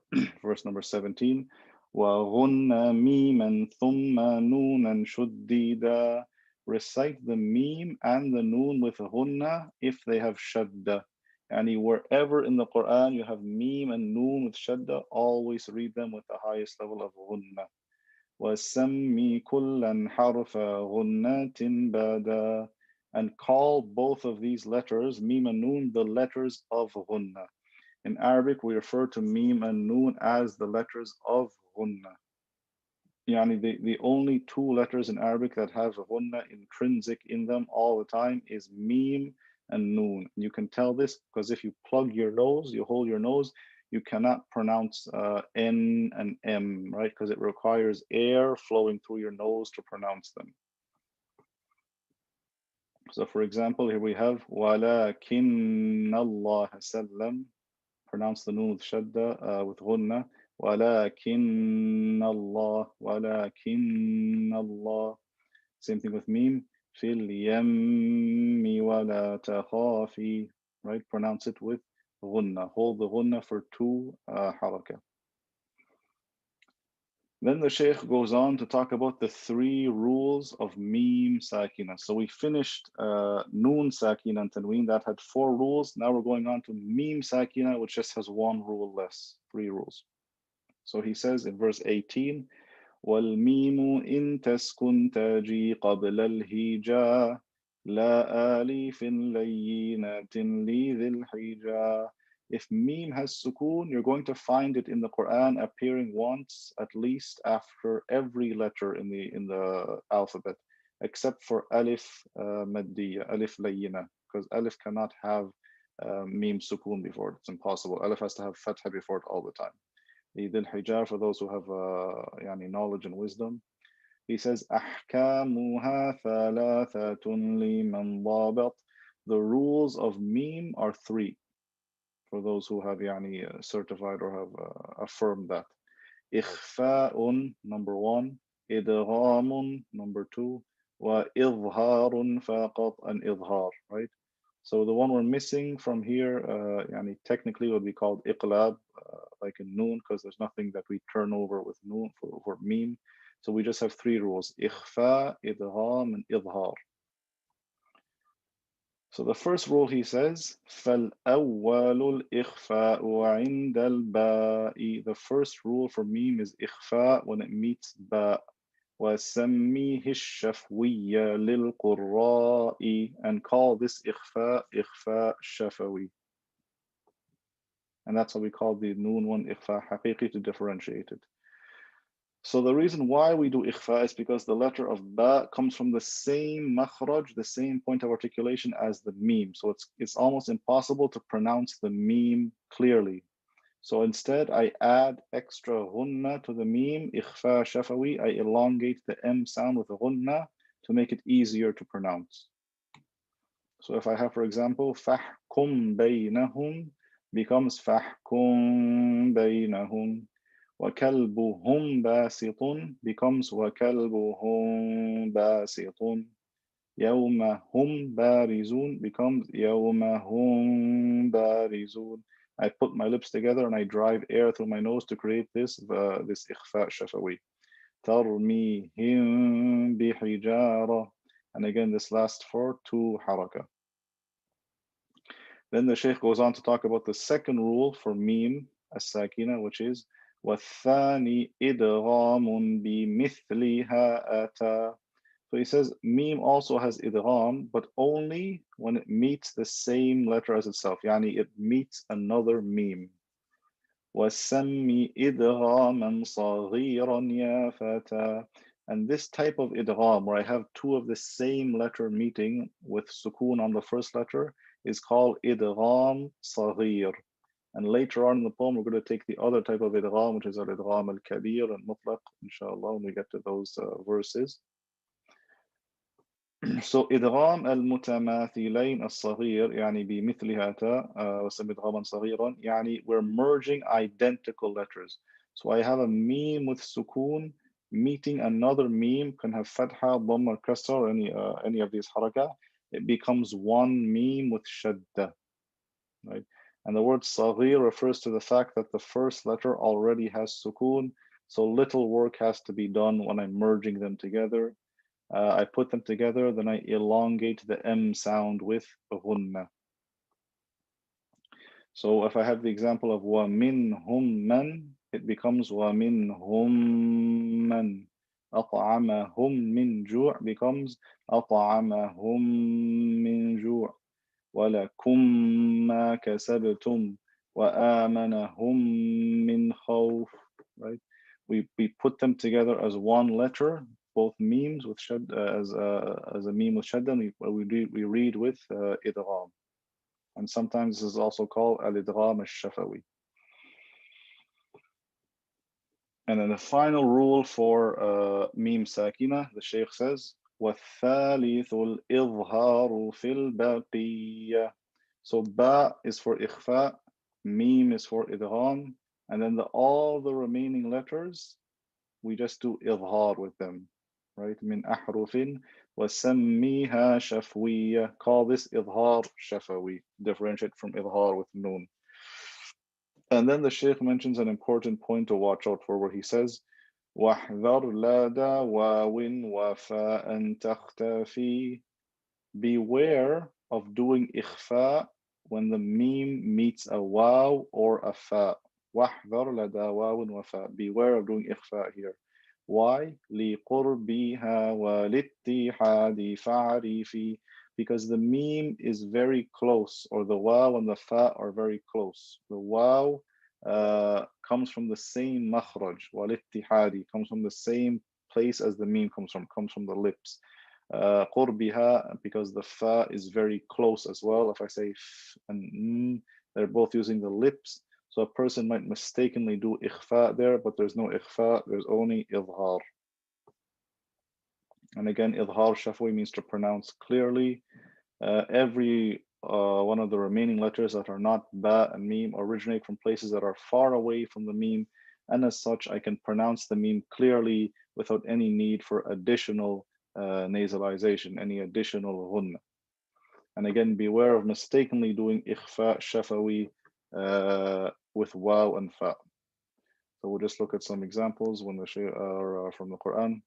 17, وَغُنَّ مِيمًا ثُمَّ نُونًا شُدِّدًا. Recite the meme and the noon with ghunna if they have shadda. And wherever in the Quran you have meme and noon with shadda, always read them with the highest level of ghunna. وَسَمِّي كُلًّا حَرْفَ غُنَّةٍ بَادًا. And call both of these letters, mim and noon, the letters of ghunna. In Arabic, we refer to mim and noon as the letters of ghunna. Yani the only two letters in Arabic that have ghunna intrinsic in them all the time is mim and noon. You can tell this because if you plug your nose, you hold your nose, you cannot pronounce N and M, right? Because it requires air flowing through your nose to pronounce them. So for example, here we have وَلَكِنَّ اللَّهَ سَلَّمَ. Pronounce the noon with shadda, with ghunna. وَلَكِنَّ اللَّهَ وَلَكِنَّ اللَّهَ. Same thing with mim. فِي الْيَمِّ وَلَا تَخَافِي. Right? Pronounce it with ghunna. Hold the ghunna for two haraka. Then the Shaykh goes on to talk about the three rules of mim sakina. So we finished noon sakina and tanween, that had 4 rules. Now we're going on to mim sakina, which just has 1 rule less, 3 rules. So he says in verse 18, وَالْمِيمُ إِن تَسْكُنْ تَجِي قَبْلَ الْهِجَاءِ لَا آلِفٍ لَيِّنَةٍ لِذِي الْحِجَاءِ. If mim has sukoon, you're going to find it in the Quran appearing once at least after every letter in the alphabet, except for alif maddiya, alif layyina, because alif cannot have mim sukoon before it. It's impossible. Alif has to have fatha before it all the time. Dhil hijab, for those who have knowledge and wisdom. He says, أحكامها ثلاثة لمن ضابط. The rules of mim are 3. For those who have certified or have affirmed that. إخفاء, number 1. إدغام, number 2. وإظهار فقط, and إظهار, right? So the one we're missing from here, technically would be called iqlab, like in noon, because there's nothing that we turn over with noon for mim. So we just have 3 rules: ikhfa, idgham, and idhar. So the first rule, he says, فَالْأَوَّلُ الْإِخْفَاءُ عِنْدَ الْبَاءِ. The first rule for mim is ikhfa when it meets ba. وَسَمِّيهِ الشَّفْوِيَّ لِلْقُرَّاءِ. And call this ikhfa shafawi. And that's how we call the noon one ikhfa haqiqi, to differentiate it. So the reason why we do ikhfa is because the letter of ba comes from the same makhraj, the same point of articulation as the mim. So it's almost impossible to pronounce the mim clearly. So instead, I add extra ghunna to the mim, ikhfa shafawi. I elongate the m sound with a ghunna to make it easier to pronounce. So if I have, for example, فَحْكُمْ بَيْنَهُمْ becomes فَحْكُمْ بَيْنَهُمْ. وَكَلْبُهُمْ بَاسِطٌ becomes وَكَلْبُهُمْ بَاسِطٌ. يَوْمَ هُمْ بَارِزُونَ becomes يَوْمَ هُمْ بَارِزُونَ. I put my lips together and I drive air through my nose to create this ikhfa shafawi. تَرْمِيهِمْ بِحِجَارَةٍ. And again, this lasts for 2 haraka. Then the Shaykh goes on to talk about the second rule for mim as-sakina, which is وَالثَّانِي إِدْغَامٌ بِمِثْلِهَا أَتَى. So he says mim also has idgham, but only when it meets the same letter as itself. Yani it meets another mim. وَسَمِّ إِدْغَامًا صَغِيرًا يَا فَتَى. And this type of idgham, where I have 2 of the same letter meeting with sukoon on the first letter, is called idgham صغير. And later on in the poem, we're going to take the other type of idgham, which is al-idgham al-kabir and mutlaq, inshallah, when we get to those verses. So idgham al-mutamathilayn al-saghir, يعني بمثلها تا, وسم idghaman صغيرا, يعني we're merging identical letters. So I have a meme with sukoon meeting another meme, can have fatha, dhamma, kasra, or any of these haraka. It becomes one meme with shadda, right? And the word saghir refers to the fact that the first letter already has sukoon, so little work has to be done when I'm merging them together. I put them together, then I elongate the M sound with ghunna. So if I have the example of وَمِنْهُمْ مَنْ, it becomes وَمِنْهُمْ مَنْ. أَطْعَمَهُمْ مِنْ جُوعٍ becomes أَطْعَمَهُمْ مِنْ جُوعٍ. وَلَكُمْ مَا كَسَبْتُمْ وآمنهم من خوف, right? We put them together as one letter, both memes with shad, as a meme with shadda, and we read with idgham. And sometimes this is also called al-idgham al-shafawi. And then the final rule for meme sakina, the Shaykh says, وَالثَّالِثُ الْإِظْهَارُ فِي الْبَاقِيَّةِ. So ba is for ikhfa, meme is for idgham, and then all the remaining letters, we just do idhar with them, right? من أحرف وسميها شفوية. Call this idhar shafawi. Differentiate from idhar with noon. And then the Shaykh mentions an important point to watch out for, where he says, وَاحْذَرْ لَدَى وَاوٍ وَفَاءً تَخْتَفِي. Beware of doing ikhfa when the meme meets a waw or a fa. وَاحْذَرْ لَدَى وَاوٍ وَفَاء. Beware of doing ikhfa here. Why? لِقُرْبِهَا وَلِاتِّحَادِ فَعْرِفِي. Because the meme is very close, or the waw and the fa are very close. The waw comes from the same makhraj, walittihadi, comes from the same place as the meme comes from the lips. قُرْبِهَا, because the fa is very close as well. If I say f and they're both using the lips. So a person might mistakenly do ikhfa there, but there's no ikhfa, there's only idhar. And again, idhar shafwi means to pronounce clearly. Every one of the remaining letters that are not ba and meme originate from places that are far away from the meme, and as such I can pronounce the meme clearly without any need for additional nasalization, any additional ghunna. And again, beware of mistakenly doing ikhfa shafawi with waw and fa. So we'll just look at some examples when the are from the Quran.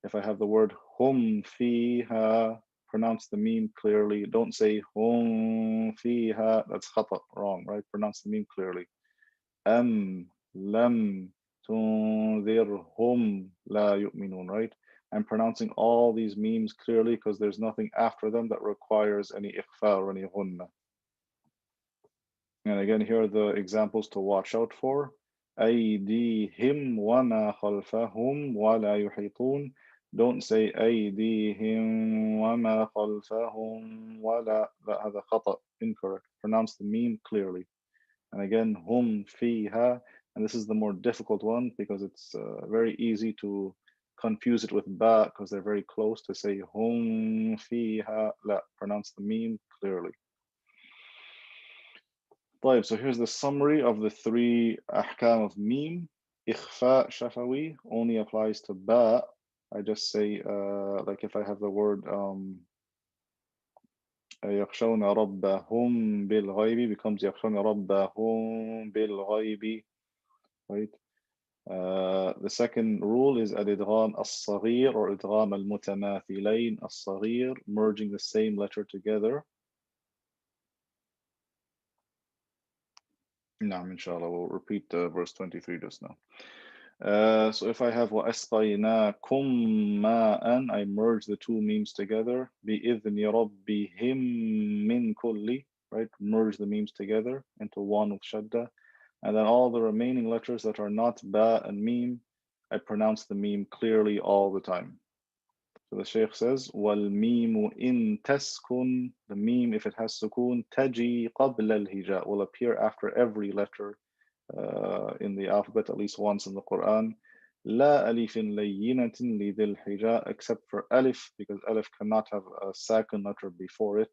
If I have the word hum fiha, pronounce the meme clearly. Don't say hum fiha, that's khata, wrong, right? Pronounce the meme clearly. Lam tunzirhum la yu'minun, right? I'm pronouncing all these memes clearly because there's nothing after them that requires any ikhfa or any ghunna. And again, here are the examples to watch out for. أيديهم وما خلفهم ولا يحيطون. Don't say أيديهم وما خلفهم ولا. هذا خطأ, incorrect. Pronounce the meme clearly. And again, هم فيها. And this is the more difficult one because it's very easy to confuse it with ba because they're very close. To say هم فيها, لا, pronounce the meme clearly. طيب, so here's the summary of the three ahkam of meme. Ikhfa shafawi only applies to ba. I just say, like if I have the word يخشون ربهم بالغيب becomes يخشون ربهم بالغيب, right? The second rule is al-idgham as-saghir or idgham al-mutamathilayn as-saghir, merging the same letter together. Naam, inshallah, we'll repeat verse 23 just now. So if I have وَأَسْقَيْنَاكُمْ مَاءً, I merge the two memes together. بِإِذْنِ رَبِّهِمْ مِنْ كُلِّ, right? Merge the memes together into one with shadda. And then all the remaining letters that are not ba and meme, I pronounce the meme clearly all the time. So the Shaykh says, وَالْمِيمُ إِن تَسْكُنْ. The meme, if it has sukun, تَجِي قَبْلَ الْهِجَاء, will appear after every letter in the alphabet at least once in the Quran. لا ألف لينة لذي الحجاء, except for alif, because alif cannot have a second letter before it.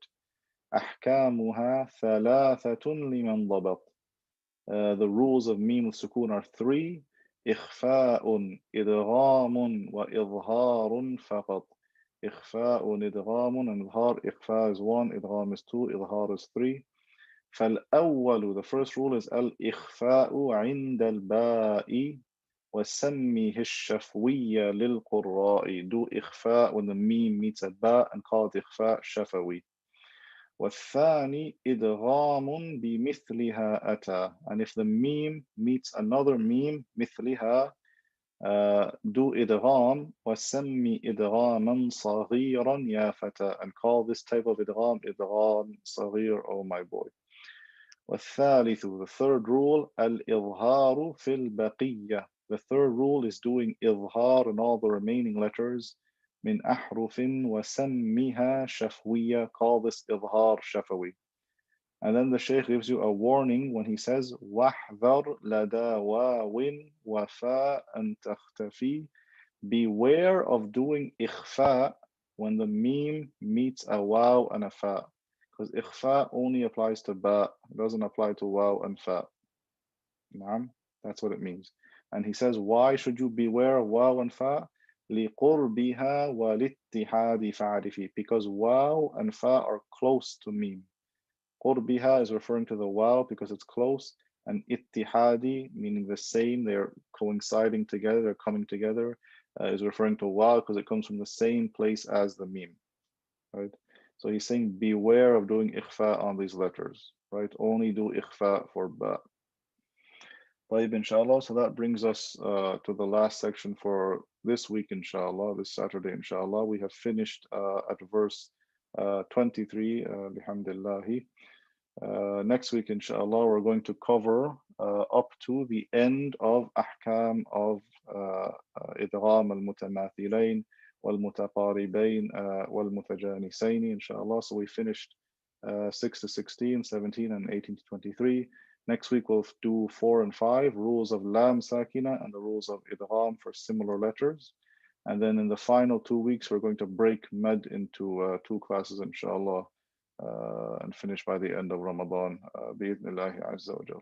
أحكامها ثلاثة لمن ضبط. The rules of meme with sukun are three. إخفاء إدغام وإظهار فقط. إخفاء إدغام and إظهار. إخفاء is 1, إدغام is 2, إظهار is 3. فالأول, the first rule is الإخفاء عند الباء وسميه الشفوية للقراء. Do إخفاء when the meme meets a ba and call it إخفاء شفوي. والثاني إدغام بمثلها أتى. And if the meme meets another meme مثلها, do إدغام وسمي إدغاما صغيرا يا فتى, and call this type of إدغام إدغام صغير, oh my boy. والثالث, the third rule, الإظهار في البقية. The third rule is doing إظهار in all the remaining letters. من أحرف وسمها شفوية. Call this إظهار شفوي. And then the Shaykh gives you a warning when he says واحذر لدى واو وفاء أن تختفي. Beware of doing إخفاء when the meme meets a waw and a fa. Because إخفاء only applies to ba, it doesn't apply to waw and fa. Naam, that's what it means. And he says, why should you beware of waw and fa? لِقُرْبِهَا وَلِاتِّحَادِ فَعَرِفِي. Because waw and fa are close to meme. قُرْبِهَا is referring to the waw because it's close, and ittihadi, meaning the same, they're coinciding together, they're coming together, is referring to waw because it comes from the same place as the meme, right? So he's saying beware of doing ikhfa on these letters, right? Only do ikhfa for ba. طيب, inshallah. So that brings us to the last section for this week, inshallah, this Saturday, inshallah. We have finished at verse 23, bihamdillahi. Next week, inshallah, we're going to cover up to the end of ahkam of idgham al-mutamathilain wal-mutaqaribain wal-mutajanisain, inshallah. So we finished 6 to 16, 17, and 18 to 23. Next week, we'll do 4 and 5, rules of lam sakina and the rules of idgham for similar letters. And then in the final 2 weeks, we're going to break med into 2 classes, inshallah. And finish by the end of Ramadan, بإذن الله عز وجل.